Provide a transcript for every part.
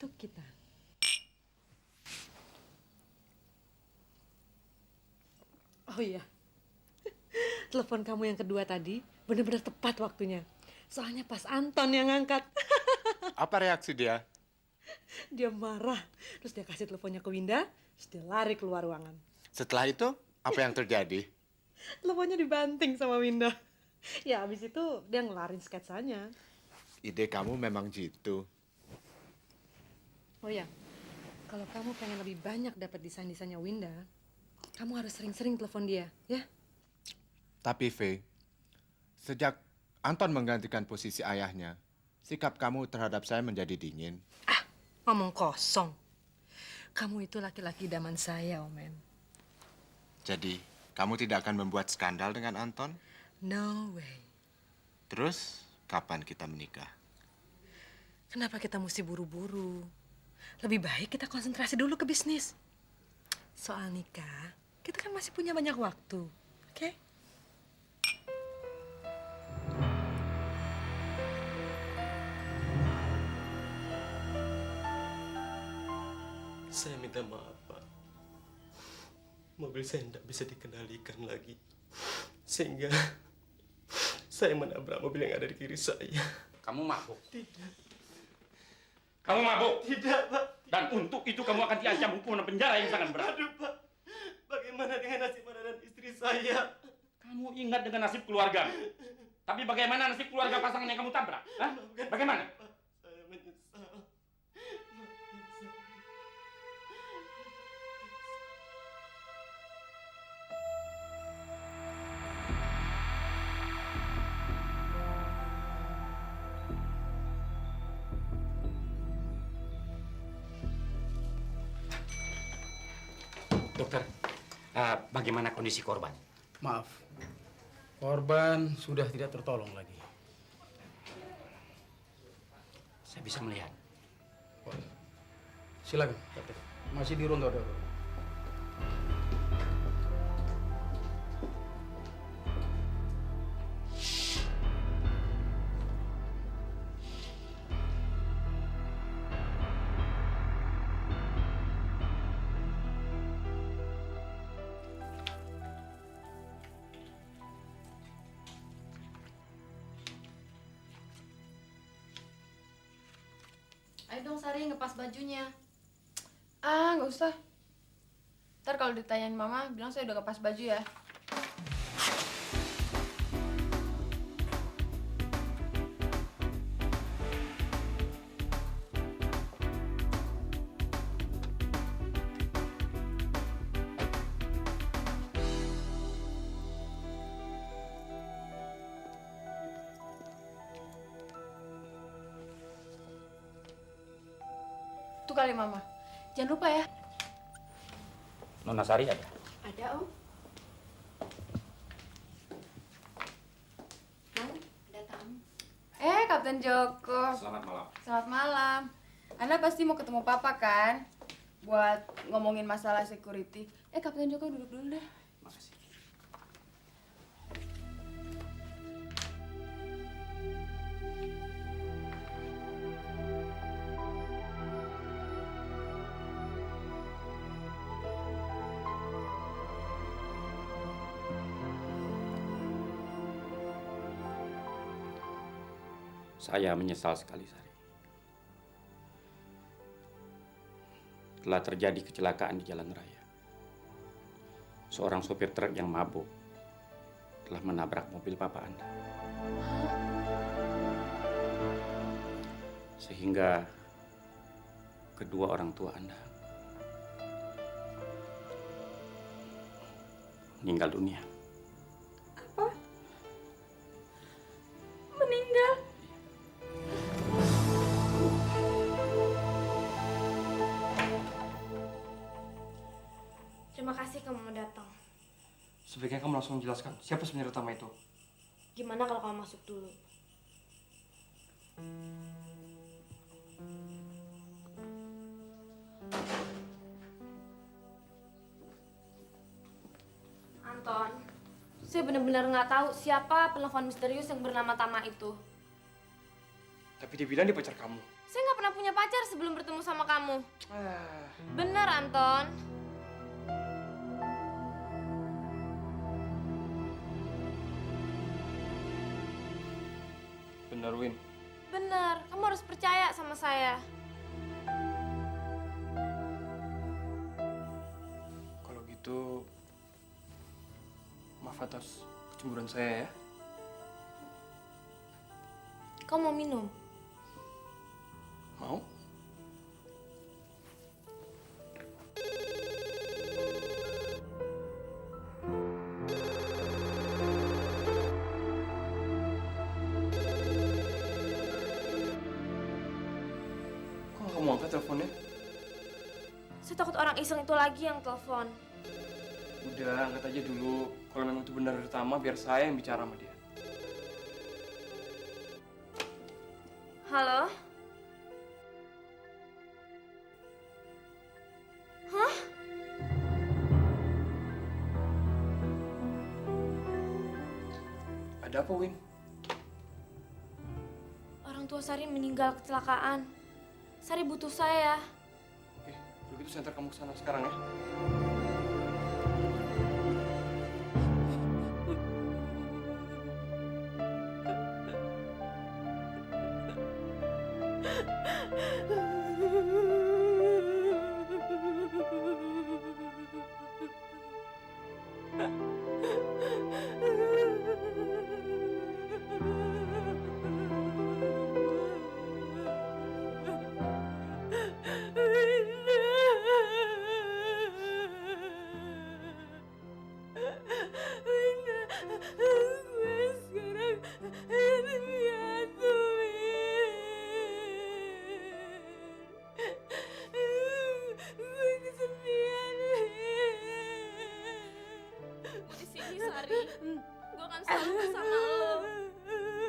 untuk kita. Oh iya, telepon kamu yang kedua tadi benar-benar tepat waktunya. Soalnya pas Anton yang ngangkat. Apa reaksi dia? Dia marah, terus dia kasih teleponnya ke Winda, terus dia lari keluar ruangan. Setelah itu, apa yang terjadi? Teleponnya dibanting sama Winda. Ya, habis itu dia ngelarin sketsanya. Ide kamu memang jitu. Oh ya, kalau kamu pengen lebih banyak dapat desain-desainnya Winda, kamu harus sering-sering telepon dia, ya? Tapi, V, sejak Anton menggantikan posisi ayahnya, sikap kamu terhadap saya menjadi dingin. Ah, ngomong kosong. Kamu itu laki-laki idaman saya, Omen. Jadi, kamu tidak akan membuat skandal dengan Anton? No way. Terus, kapan kita menikah? Kenapa kita mesti buru-buru? Lebih baik kita konsentrasi dulu ke bisnis. Soal nikah, kita kan masih punya banyak waktu, oke? Saya minta maaf, Pak. Mobil saya tidak bisa dikendalikan lagi. Sehingga saya menabrak mobil yang ada di kiri saya. Kamu mabuk? Tidak. Kamu mabuk? Tidak, Pak. Dan untuk itu kamu akan diancam hukuman penjara yang sangat berat. Aduh, Pak. Bagaimana dengan nasib anak dan istri saya? Kamu ingat dengan nasib keluarga. Tapi bagaimana nasib keluarga pasangan yang kamu tabrak? Hah? Bagaimana? Pak, saya menyesal. Dokter, bagaimana kondisi korban? Maaf, korban sudah tidak tertolong lagi. Saya bisa melihat. Oh, silakan, dokter. Masih di ronda, dokter. Ayo dong Sari, ngepas bajunya. Ah, nggak usah. Ntar kalau ditanyain mama, bilang saya udah ngepas baju ya. Tuh kali mama. Jangan lupa ya. Nona Sari ada? Ada, Om. Mang, ada tamu. Kapten Joko. Selamat malam. Selamat malam. Anda pasti mau ketemu Papa kan? Buat ngomongin masalah security. Kapten Joko duduk dulu deh. Makasih. Saya menyesal sekali, Sari. Telah terjadi kecelakaan di jalan raya. Seorang sopir truk yang mabuk telah menabrak mobil papa Anda. Sehingga kedua orang tua Anda meninggal dunia. Meninggal. Terima kasih kamu mau datang. Sebaiknya kamu langsung menjelaskan siapa sebenarnya utama itu. Gimana kalau kamu masuk dulu? Anton, saya benar-benar nggak tahu siapa penelpon misterius yang bernama Tama itu. Tapi dia bilang dia pacar kamu. Saya nggak pernah punya pacar sebelum bertemu sama kamu. Bener, Anton. Benar, Win. Bener, kamu harus percaya sama saya. Kalau gitu, maaf atas kecemburuan saya ya. Kamu mau minum? Mau? Kok nggak kamu angkat teleponnya? Saya takut orang iseng itu lagi yang telepon. Udah, angkat aja dulu. Kalau memang itu benar dari Tama, biar saya yang bicara sama dia. Halo? Hah? Ada apa, Win? Orang tua Sari meninggal kecelakaan. Sari butuh saya. Oke, kalau gitu saya antar kamu ke sana sekarang ya. Gue di sini, Sari. Gue akan selalu bersama lo.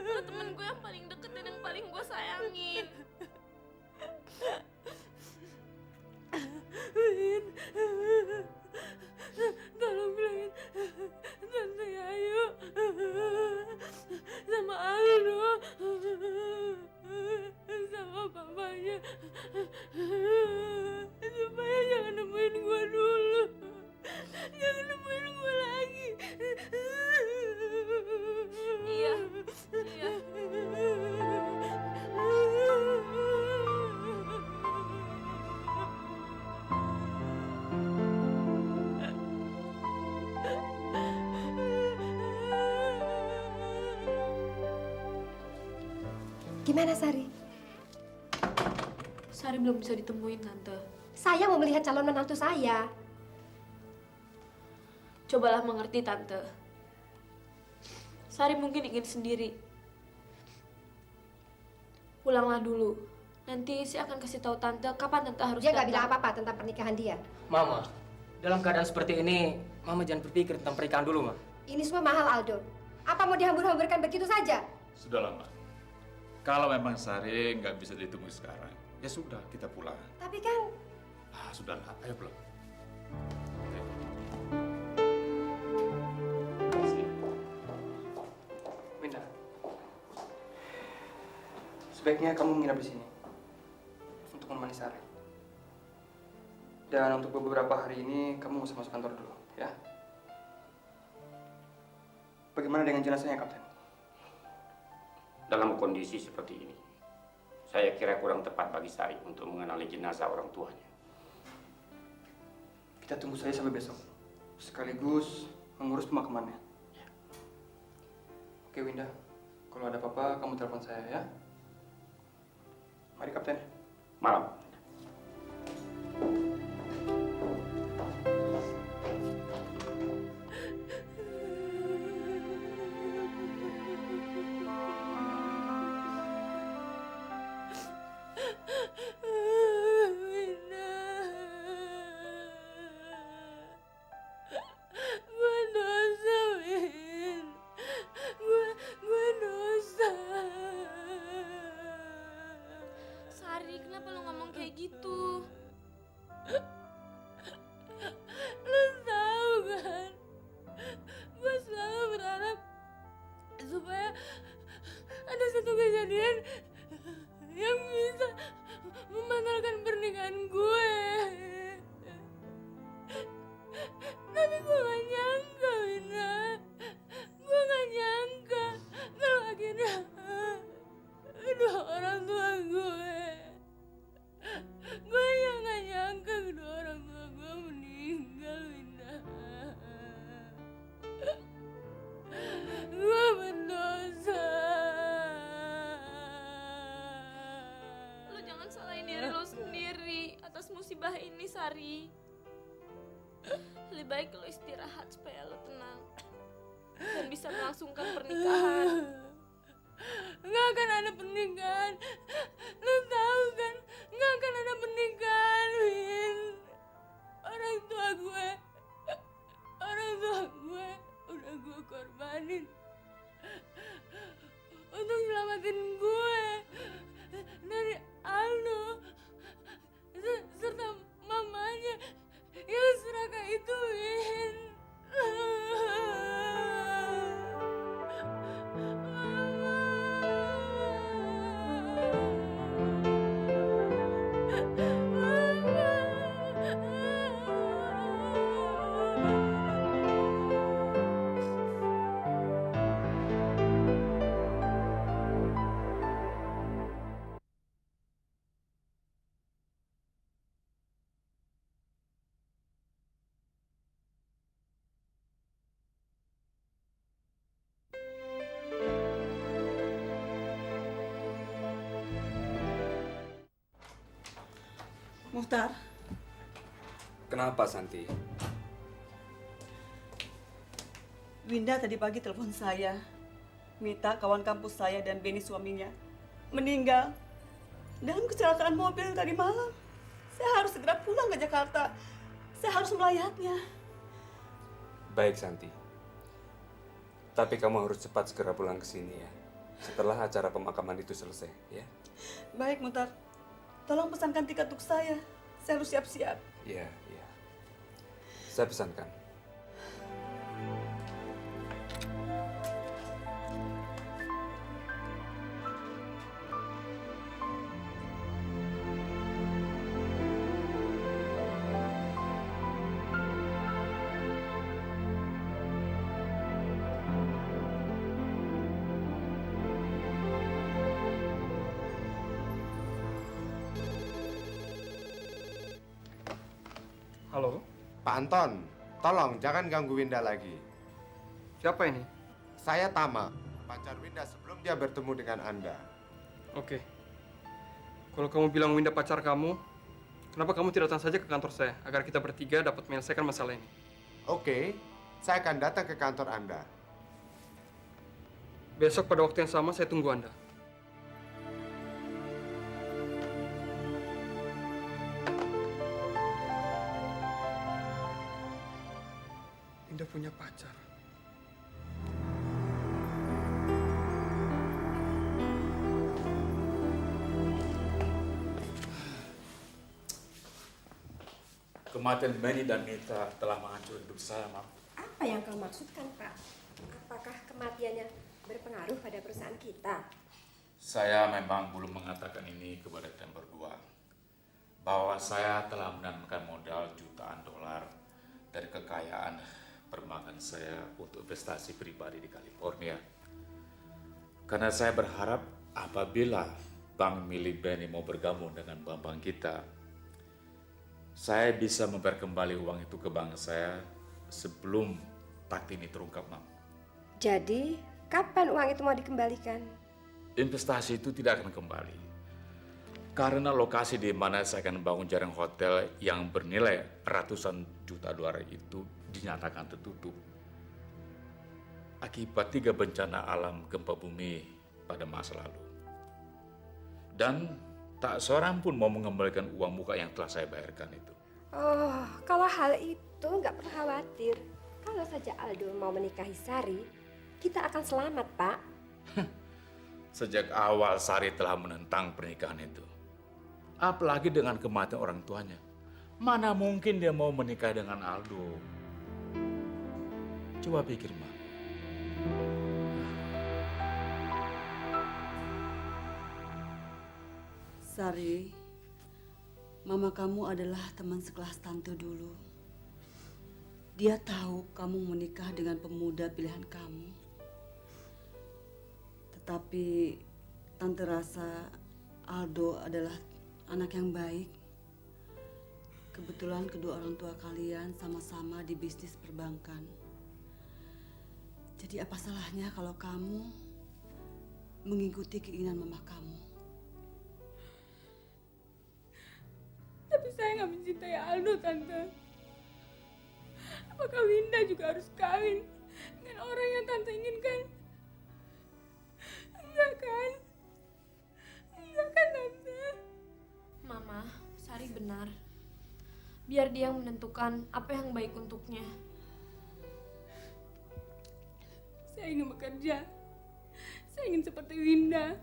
Lo temen gue yang paling deket dan yang paling gue sayangin. Win, tolong bilangin Tante Ayu sama Aldo sama papanya supaya jangan nemuin gue dulu, jangan nemuin gue lagi. Iya, iya. Gimana, Sari? Sari belum bisa ditemuin, Tante. Saya mau melihat calon menantu saya. Cobalah mengerti, Tante. Sari mungkin ingin sendiri. Pulanglah dulu. Nanti saya akan kasih tahu Tante kapan Tante harus Dia nggak datang. bilang apa-apa tentang pernikahan dia. Mama, dalam keadaan seperti ini, Mama jangan berpikir tentang pernikahan dulu, Ma. Ini semua mahal, Aldo. Apa mau dihambur-hamburkan begitu saja? Sudah lama. Kalau memang Sari nggak bisa ditunggu sekarang, ya sudah kita pulang. Tapi kan Sudahlah, ayo pulang. Winda, sebaiknya kamu menginap di sini untuk menemani Sari. Dan untuk beberapa hari ini kamu nggak usah masuk kantor dulu, ya. Bagaimana dengan jenazahnya, Kapten? Dalam kondisi seperti ini, saya kira kurang tepat bagi Sari untuk mengenali jenazah orang tuanya. Kita tunggu saja sampai besok, sekaligus mengurus pemakamannya. Oke, Winda. Kalau ada apa-apa, kamu telepon saya, ya. Mari, Kapten. Malam. Gue dosa, Win. Gue dosa. Sari, kenapa lo ngomong kayak gitu? Lo tahu kan? Gue selalu berharap supaya ada satu kejadian yang bisa membatalkan pernikahan gue. Tapi gue gak nyangka, Wina. Gue gak nyangka kalau akhirnya kedua orang tua gue. Gue yang gak nyangka kedua orang tua gue meninggal, Wina. Gue berdosa. Lo jangan salahin diri lo sendiri atas musibah ini, Sari. Lebih baik lo istirahat supaya lo tenang dan bisa melangsungkan pernikahan. Nggak akan ada pernikahan. Lo tahu kan? Nggak akan ada pernikahan, Win. Orang tua gue udah gue korbanin untuk nyelamatin gue dari Aldo serta mamanya yang serakah itu, Win. Muhtar, Kenapa, Santi? Winda tadi pagi telepon saya. Mita, kawan kampus saya, dan Benny suaminya meninggal dalam kecelakaan mobil tadi malam. Saya harus segera pulang ke Jakarta. Saya harus melayatnya. Baik, Santi. Tapi kamu harus cepat segera pulang ke sini ya. Setelah acara pemakaman itu selesai, ya. Baik, Muhtar. Tolong pesankan tiket untuk saya. Saya harus siap-siap. Iya, iya. Saya pesankan. Halo? Pak Anton, tolong jangan ganggu Winda lagi. Siapa ini? Saya Tama, pacar Winda sebelum dia bertemu dengan Anda. Oke. Kalau kamu bilang Winda pacar kamu, kenapa kamu tidak datang saja ke kantor saya agar kita bertiga dapat menyelesaikan masalah ini? Oke, saya akan datang ke kantor Anda. Besok pada waktu yang sama saya tunggu Anda. Winda punya pacar. Kematian Benny dan Mita telah menghancurkan hidup saya, Mam. Apa yang kau maksudkan, Pak? Apakah kematiannya berpengaruh pada perusahaan kita? Saya memang belum mengatakan ini kepada kalian berdua. Bahwa saya telah menanamkan modal jutaan dolar dari kekayaan perbankan saya untuk investasi pribadi di California. Karena saya berharap apabila bank milik Benny mau bergabung dengan bank-bank kita, saya bisa membayar kembali uang itu ke bank saya sebelum fakta ini terungkap, Mam. Jadi, kapan uang itu mau dikembalikan? Investasi itu tidak akan kembali. Karena lokasi di mana saya akan bangun jaring hotel yang bernilai ratusan juta dolar itu dinyatakan tertutup. Akibat 3 bencana alam gempa bumi pada masa lalu. Dan tak seorang pun mau mengembalikan uang muka yang telah saya bayarkan itu. Oh, kalau hal itu nggak perlu khawatir. Kalau saja Aldo mau menikahi Sari, kita akan selamat, Pak. Sejak awal Sari telah menentang pernikahan itu. Apalagi dengan kematian orang tuanya. Mana mungkin dia mau menikah dengan Aldo? Coba pikir, Mak. Sari, mama kamu adalah teman sekelas tante dulu. Dia tahu kamu menikah dengan pemuda pilihan kamu. Tetapi tante rasa Aldo adalah anak yang baik. Kebetulan kedua orang tua kalian sama-sama di bisnis perbankan. Jadi apa salahnya kalau kamu mengikuti keinginan mama kamu? Tapi saya nggak mencintai Aldo, Tante. Apakah Winda juga harus kawin dengan orang yang Tante inginkan? Enggak kan? Enggak kan, Tante? Mama, Sari benar. Biar dia yang menentukan apa yang baik untuknya. Saya ingin bekerja. Saya ingin seperti Winda.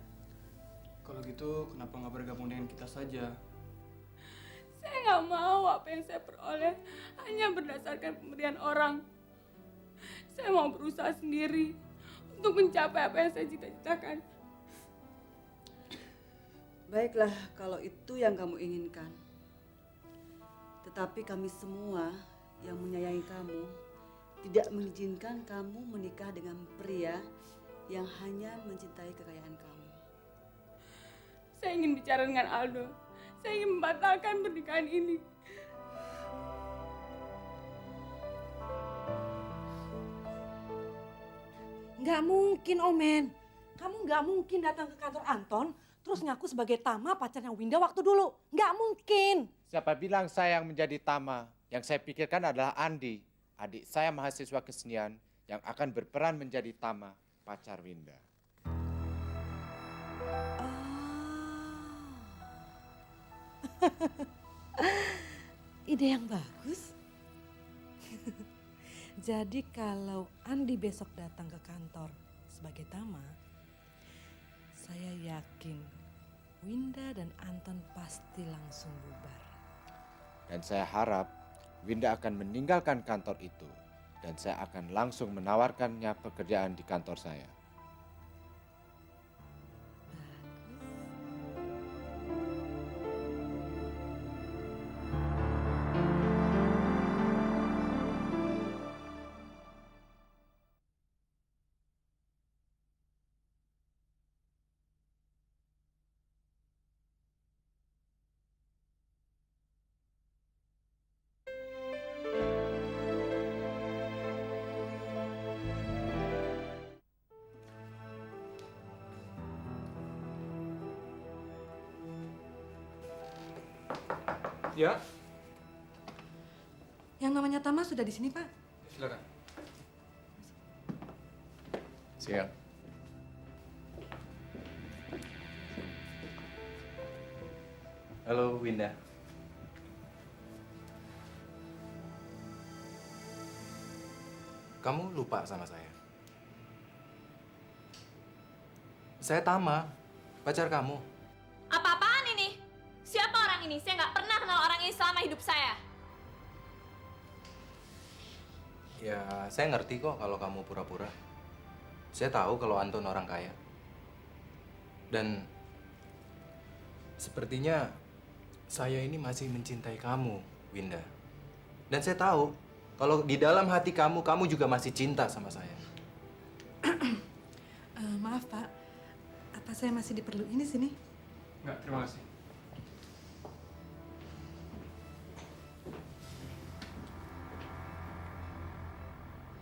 Kalau gitu, kenapa nggak bergabung dengan kita saja? Saya nggak mau apa yang saya peroleh hanya berdasarkan pemberian orang. Saya mau berusaha sendiri untuk mencapai apa yang saya cita-citakan. Baiklah kalau itu yang kamu inginkan. Tetapi kami semua yang menyayangi kamu tidak mengizinkan kamu menikah dengan pria yang hanya mencintai kekayaan kamu. Saya ingin bicara dengan Aldo. Saya ingin membatalkan pernikahan ini. Nggak mungkin, Omen. Kamu nggak mungkin datang ke kantor Anton terus ngaku sebagai Tama pacarnya Winda waktu dulu. Nggak mungkin. Siapa bilang saya yang menjadi Tama? Yang saya pikirkan adalah Andi, adik saya mahasiswa kesenian yang akan berperan menjadi Tama, pacar Winda. Ide yang bagus. Jadi kalau Andi besok datang ke kantor sebagai Tama, saya yakin Winda dan Anton pasti langsung bubar. Dan saya harap Winda akan meninggalkan kantor itu dan saya akan langsung menawarkannya pekerjaan di kantor saya. Ya, Yang namanya Tama sudah di sini, Pak. silakan. Siap. Halo, Winda. Kamu lupa sama saya? Saya Tama, pacar kamu. Apa-apaan ini? Siapa orang ini? Saya nggak pernah kenal orang ini selama hidup saya. Ya, saya ngerti kok kalau kamu pura-pura. Saya tahu kalau Anton orang kaya. Dan sepertinya saya ini masih mencintai kamu, Winda. Dan saya tahu kalau di dalam hati kamu, kamu juga masih cinta sama saya. Maaf, Pak. Apa saya masih diperluin di sini? Enggak, terima kasih.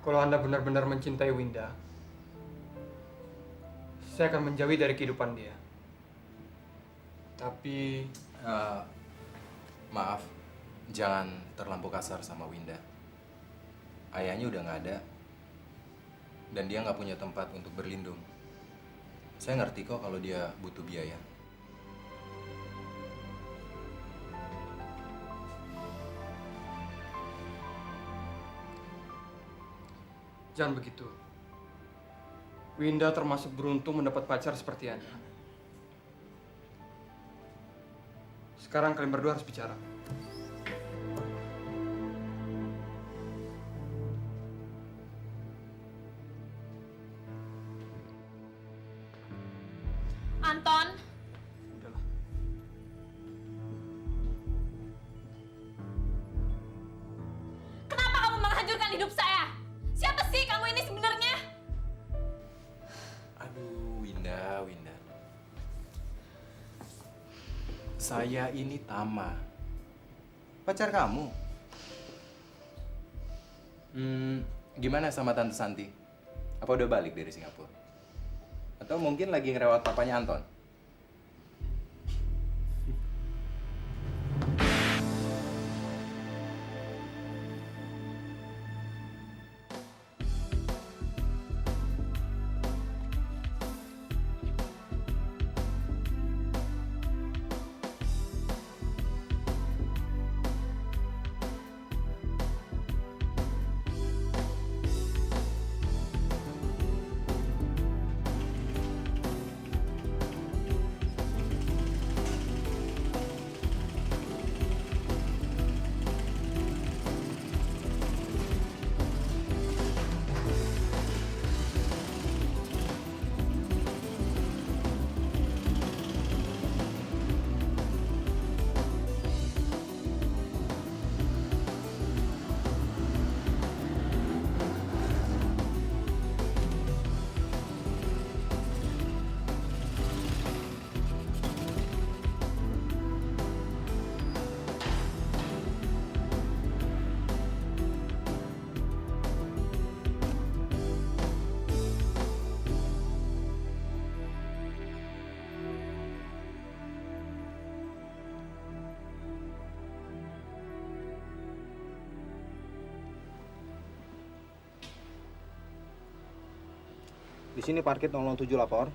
Kalau Anda benar-benar mencintai Winda, saya akan menjauhi dari kehidupan dia. Tapi... Maaf, jangan terlampau kasar sama Winda. Ayahnya udah nggak ada, dan dia nggak punya tempat untuk berlindung. Saya ngerti kok kalau dia butuh biaya. jangan begitu. Winda termasuk beruntung mendapat pacar seperti Anda. Sekarang kalian berdua harus bicara. Anton, Udahlah. Winda. Saya ini Tama. Pacar kamu. Gimana sama Tante Santi? Apa udah balik dari Singapura? Atau mungkin lagi ngerawat papanya Anton? Di sini parkir 007 lapor.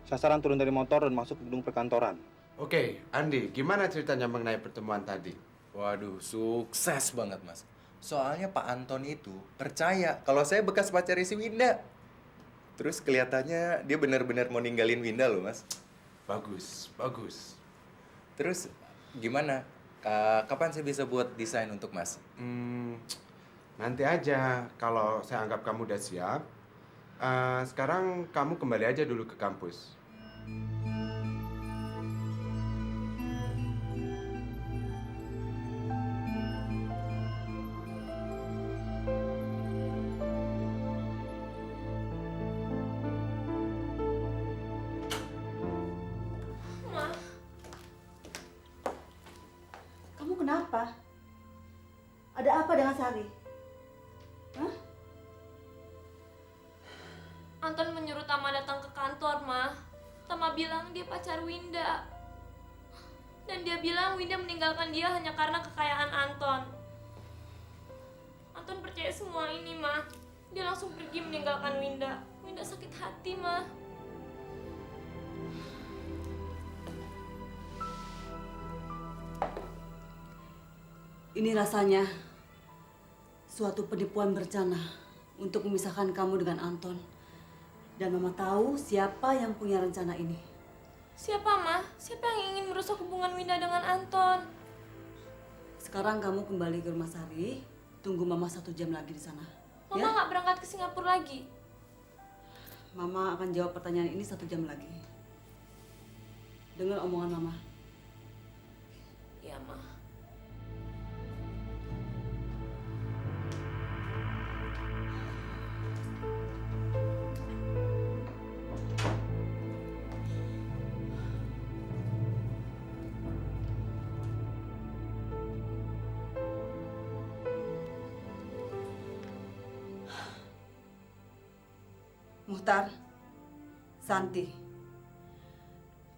Sasaran turun dari motor dan masuk ke gedung perkantoran. Oke, Andi, gimana ceritanya mengenai pertemuan tadi? Waduh, sukses banget, Mas. Soalnya Pak Anton itu percaya kalau saya bekas pacarnya si Winda. Terus kelihatannya dia benar-benar mau ninggalin Winda loh, Mas. Bagus, bagus. Terus gimana? Kapan saya bisa buat desain untuk Mas? Nanti aja, kalau saya anggap kamu udah siap. Sekarang kamu kembali aja dulu ke kampus. Ma, Kamu kenapa? Ada apa dengan Sari? Hah? Anton menyuruh Tama datang ke kantor, Ma. Tama bilang dia pacar Winda. Dan dia bilang Winda meninggalkan dia hanya karena kekayaan Anton. Anton percaya semua ini, Ma. Dia langsung pergi meninggalkan Winda. Winda sakit hati, Ma. Ini rasanya suatu penipuan berencana untuk memisahkan kamu dengan Anton. Dan Mama tahu siapa yang punya rencana ini. Siapa, Ma? Siapa yang ingin merusak hubungan Winda dengan Anton? Sekarang kamu kembali ke rumah Sari. Tunggu Mama 1 jam lagi di sana. Mama nggak berangkat ke Singapura lagi? Mama akan jawab pertanyaan ini 1 jam lagi. Dengar omongan Mama. Iya, Ma. Muhtar, Santi,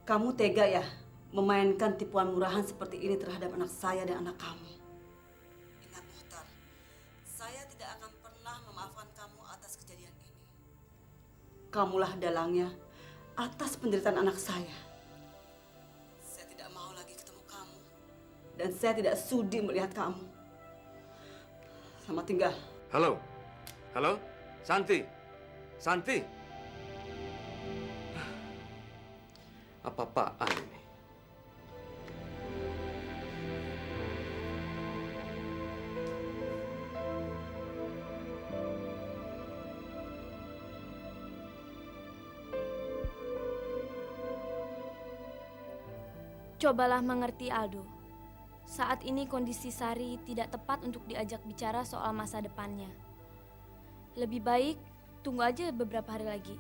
kamu tega ya memainkan tipuan murahan seperti ini terhadap anak saya dan anak kamu. Ingat Muhtar, saya tidak akan pernah memaafkan kamu atas kejadian ini. Kamulah dalangnya atas penderitaan anak saya. Saya tidak mau lagi ketemu kamu. Dan saya tidak sudi melihat kamu. Selamat tinggal. Halo? Halo? Santi? Santi? Apa-apaan ini? Cobalah mengerti, Aldo. Saat ini kondisi Sari tidak tepat untuk diajak bicara soal masa depannya. Lebih baik Tunggu aja beberapa hari lagi.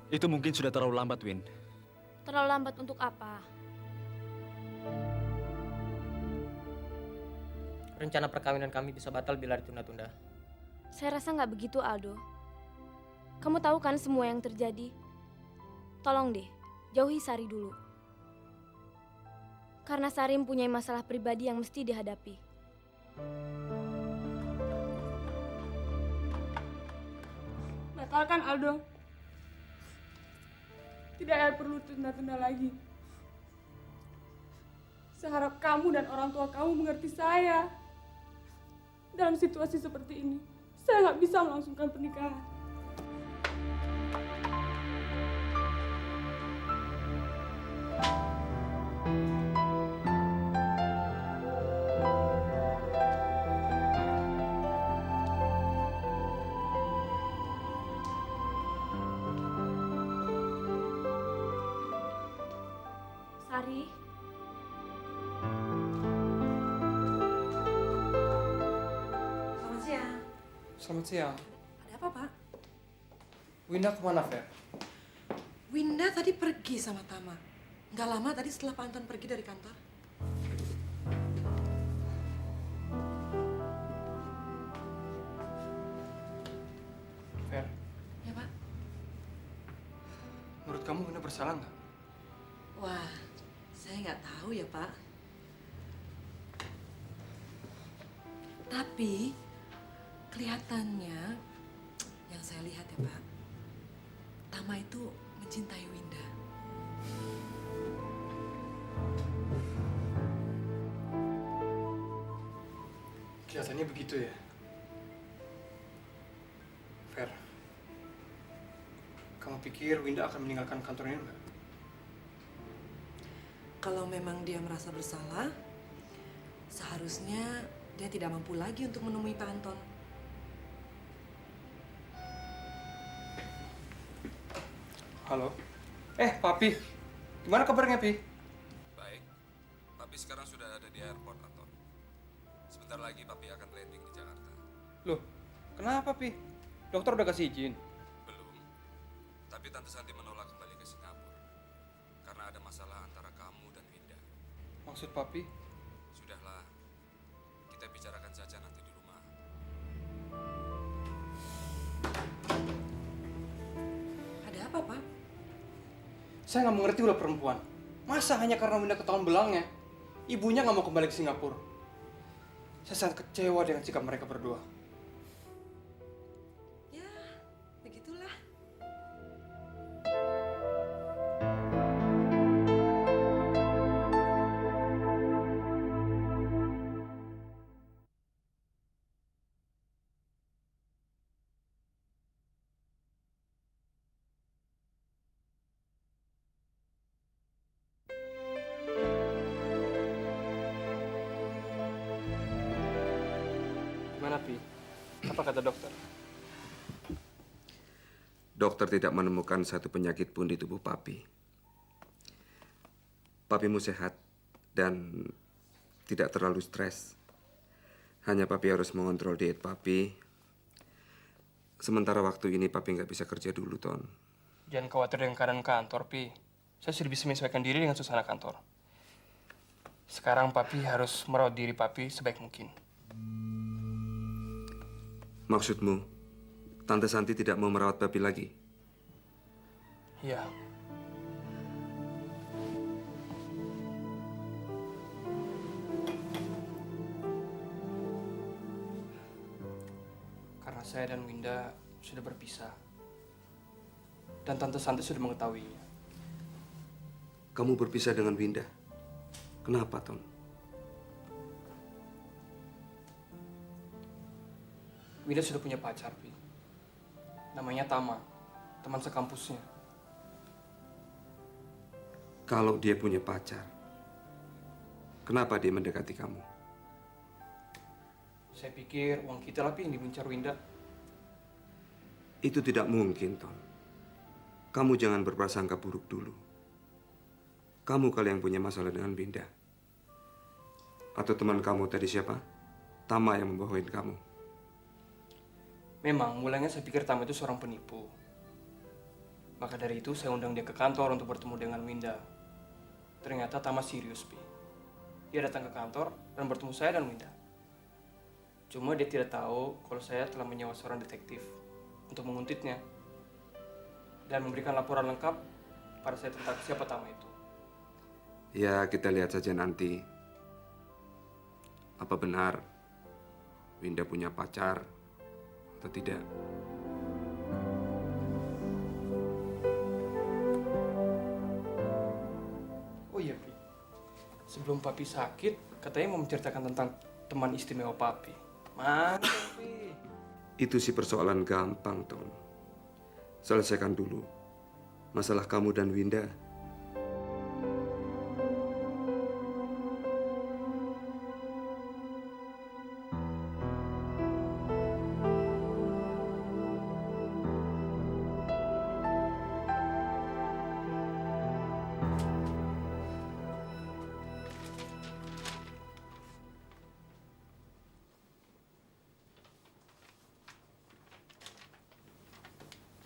Itu mungkin sudah terlalu lambat, Win. Terlalu lambat untuk apa? Rencana perkawinan kami bisa batal bila ditunda-tunda. Saya rasa nggak begitu, Aldo. Kamu tahu kan semua yang terjadi? Tolong deh, jauhi Sari dulu. Karena Sari mempunyai masalah pribadi yang mesti dihadapi. Batalkan, Aldo. Tidak ada perlu tunda-tunda lagi. Saya harap kamu dan orang tua kamu mengerti saya. Dalam situasi seperti ini, saya nggak bisa melangsungkan pernikahan. Sari, Selamat siang. Selamat siang. Ada apa, Pak? Winda kemana, Fer? Winda tadi pergi sama Tama. Nggak lama tadi setelah Pak Anton pergi dari kantor. Fer, Ya, Pak? menurut kamu Winda bersalah nggak? Wah, saya nggak tahu ya, Pak. Tapi kelihatannya yang saya lihat ya, Pak, Tama itu mencintai Winda. Kelihatannya begitu ya. Fer, kamu pikir Winda akan meninggalkan kantor ini nggak? Kalau memang dia merasa bersalah, seharusnya dia tidak mampu lagi untuk menemui Pak Anton. Halo? Papi. Gimana kabarnya, Pi? Baik. Papi sekarang sudah ada di airport, Anton. Sebentar lagi Papi akan landing di Jakarta. Loh, kenapa, Pi? Dokter udah kasih izin? Belum. Tapi Tante Santi menolak kembali ke Singapura. Karena ada masalah antara kamu dan Winda. Maksud Papi? Sudahlah. Kita bicarakan saja nanti di rumah. Ada apa, Pak? Saya nggak mengerti ulah perempuan. Masa hanya karena Winda ketahuan belangnya, ibunya nggak mau kembali ke Singapura? Saya sangat kecewa dengan sikap mereka berdua. Ya, begitulah. Gimana, Pi? Apa kata dokter? Dokter tidak menemukan satu penyakit pun di tubuh Papi. Papimu sehat dan tidak terlalu stres. Hanya Papi harus mengontrol diet Papi. Sementara waktu ini Papi nggak bisa kerja dulu, Ton. Jangan khawatir dengan keadaan kantor, Pi. Saya sudah bisa menyesuaikan diri dengan suasana kantor. Sekarang Papi harus merawat diri Papi sebaik mungkin. Maksudmu, Tante Santi tidak mau merawat Papi lagi? Iya. Karena saya dan Winda sudah berpisah. Dan Tante Santi sudah mengetahuinya. Kamu berpisah dengan Winda? Kenapa, Ton? Winda sudah punya pacar, Pi. Namanya Tama, teman sekampusnya. Kalau dia punya pacar, kenapa dia mendekati kamu? Saya pikir uang kita lah, Pi, yang dibuncar Winda. Itu tidak mungkin, Ton. Kamu jangan berprasangka buruk dulu. Kamu kali yang punya masalah dengan Winda. Atau teman kamu tadi siapa? Tama yang membohongin kamu. Memang, mulanya saya pikir Tama itu seorang penipu. Maka dari itu saya undang dia ke kantor untuk bertemu dengan Winda. Ternyata Tama serius, Pi. Dia datang ke kantor dan bertemu saya dan Winda. Cuma dia tidak tahu kalau saya telah menyewa seorang detektif untuk menguntitnya dan memberikan laporan lengkap pada saya tentang siapa Tama itu. Ya, kita lihat saja nanti. Apa benar Winda punya pacar atau tidak? Oh iya, Pi. Sebelum Papi sakit, katanya mau menceritakan tentang teman istimewa Papi. Mana, Pi? Itu sih persoalan gampang, Ton. Selesaikan dulu masalah kamu dan Winda.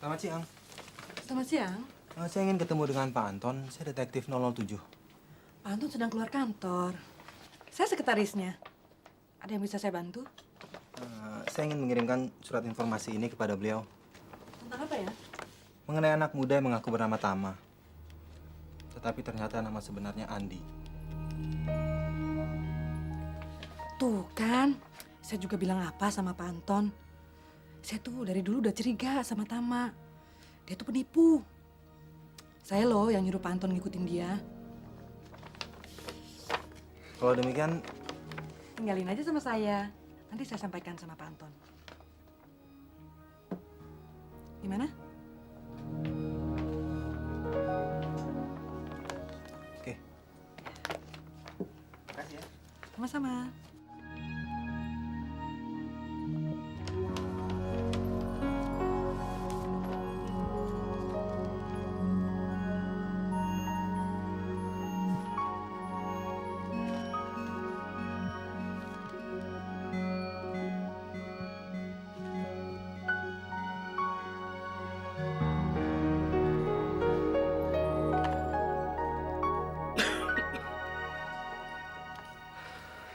Selamat siang. Selamat siang. Saya ingin ketemu dengan Pak Anton. Saya detektif 007. Pak Anton sedang keluar kantor. Saya sekretarisnya. Ada yang bisa saya bantu? Saya ingin mengirimkan surat informasi ini kepada beliau. Tentang apa ya? Mengenai anak muda yang mengaku bernama Tama. Tetapi ternyata nama sebenarnya Andi. Tuh kan, saya juga bilang apa sama Pak Anton. Saya tuh dari dulu udah curiga sama Tama. Dia tuh penipu. Saya loh yang nyuruh Pak Anton ngikutin dia. Kalau demikian, Tinggalin aja sama saya. Nanti saya sampaikan sama Pak Anton. Gimana? Oke. Makasih ya. Sama-sama.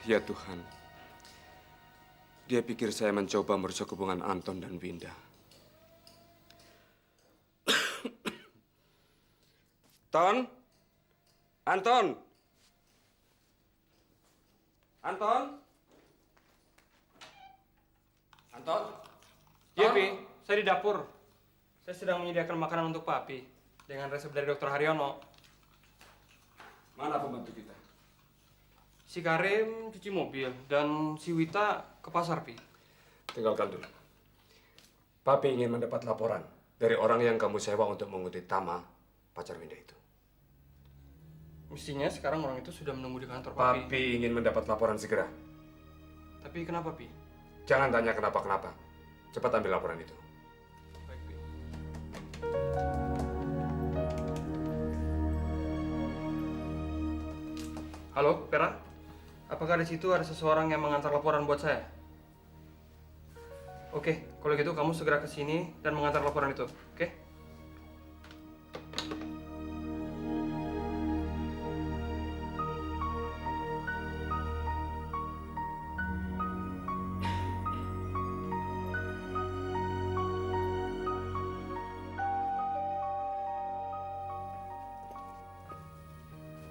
Ya Tuhan, dia pikir saya mencoba merusak hubungan Anton dan Winda. Ton? Anton? Anton? Anton? Iya, Pi. Saya di dapur. Saya sedang menyediakan makanan untuk Papi dengan resep dari Dr. Haryono. Mana pembantu kita? Si Karim cuci mobil dan si Wita ke pasar, Pi. Tinggalkan dulu. Papi ingin mendapat laporan dari orang yang kamu sewa untuk menguntit Tama, pacar Winda itu. Mestinya sekarang orang itu sudah menunggu di kantor, Papi. Papi ingin mendapat laporan segera. Tapi kenapa, Pi? Jangan tanya kenapa-kenapa. Cepat ambil laporan itu. Baik, Pi. Halo, Vera? Apakah di situ ada seseorang yang mengantar laporan buat saya? Oke, kalau gitu kamu segera ke sini dan mengantar laporan itu, oke?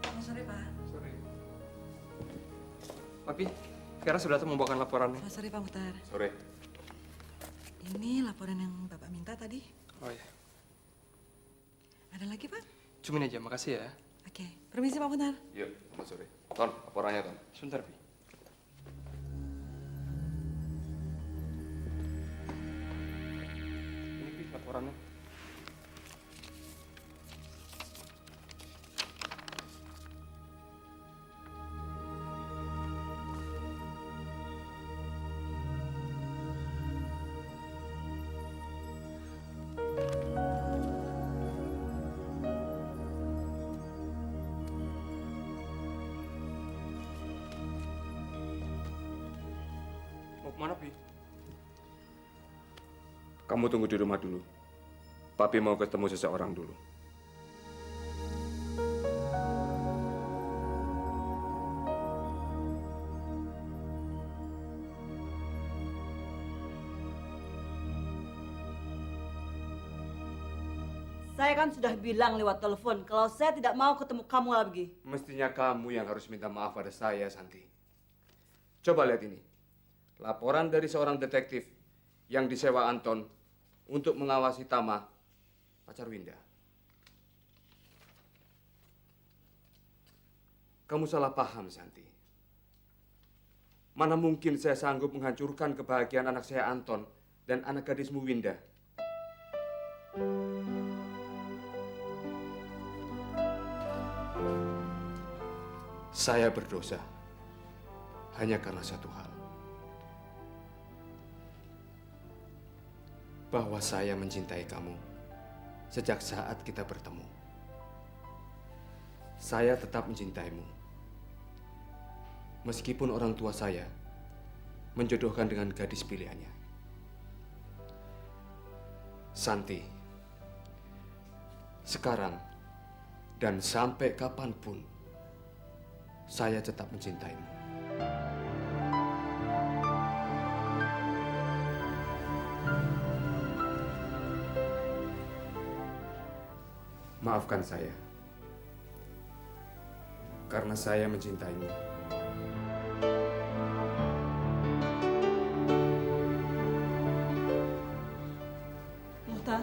Selamat sore, Pak. Sore. Papi, Vera sudah tuh membawakan laporannya. Selamat sore, Pak Muhtar. Sore. Ini laporan yang Bapak minta tadi. Oh iya. Ada lagi, Pak? Cumin aja, makasih ya. Oke. Permisi, Pak Muhtar. Yuk, selamat sore. Ton, laporannya, Ton. Sebentar, Pi. Ini, Pi, laporannya. Kamu tunggu di rumah dulu. Papi mau ketemu seseorang dulu. Saya kan sudah bilang lewat telepon kalau saya tidak mau ketemu kamu lagi. Mestinya kamu yang harus minta maaf pada saya, Santi. Coba lihat ini. Laporan dari seorang detektif yang disewa Anton untuk mengawasi Tama, pacar Winda. Kamu salah paham, Santi. Mana mungkin saya sanggup menghancurkan kebahagiaan anak saya Anton dan anak gadismu Winda. Saya berdosa hanya karena satu hal. Bahwa saya mencintai kamu sejak saat kita bertemu. Saya tetap mencintaimu. Meskipun orang tua saya menjodohkan dengan gadis pilihannya. Santi, sekarang dan sampai kapanpun, saya tetap mencintaimu. Maafkan saya, karena saya mencintaimu. Muhtar,